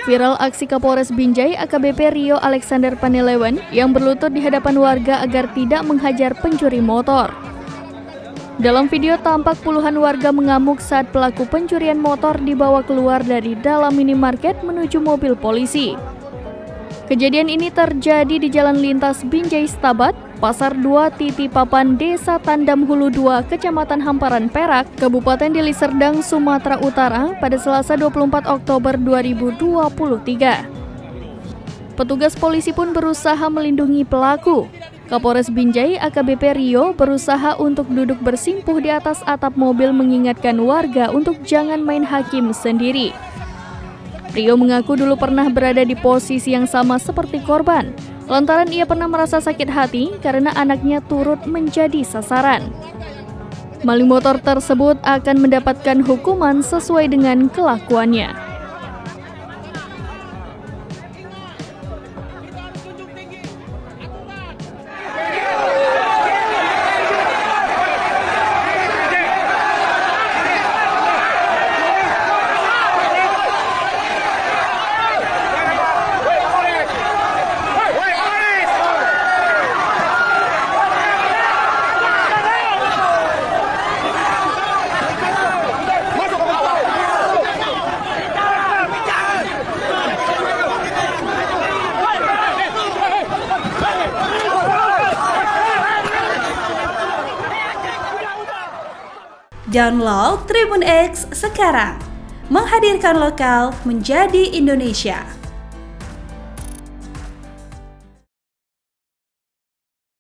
Viral aksi Kapolres Binjai AKBP Rio Alexander Panelewan yang berlutut di hadapan warga agar tidak menghajar pencuri motor. Dalam video tampak puluhan warga mengamuk saat pelaku pencurian motor dibawa keluar dari dalam minimarket menuju mobil polisi. Kejadian ini terjadi di Jalan Lintas Binjai Stabat, Pasar 2 Titipapan, Desa Tandam Hulu 2, Kecamatan Hamparan Perak, Kabupaten Deli Serdang, Sumatera Utara pada Selasa 24 Oktober 2023. Petugas polisi pun berusaha melindungi pelaku. Kapolres Binjai AKBP Rio berusaha untuk duduk bersimpuh di atas atap mobil mengingatkan warga untuk jangan main hakim sendiri. Rio mengaku dulu pernah berada di posisi yang sama seperti korban, lantaran ia pernah merasa sakit hati karena anaknya turut menjadi sasaran. Maling motor tersebut akan mendapatkan hukuman sesuai dengan kelakuannya. Download Tribun X sekarang, menghadirkan lokal menjadi Indonesia.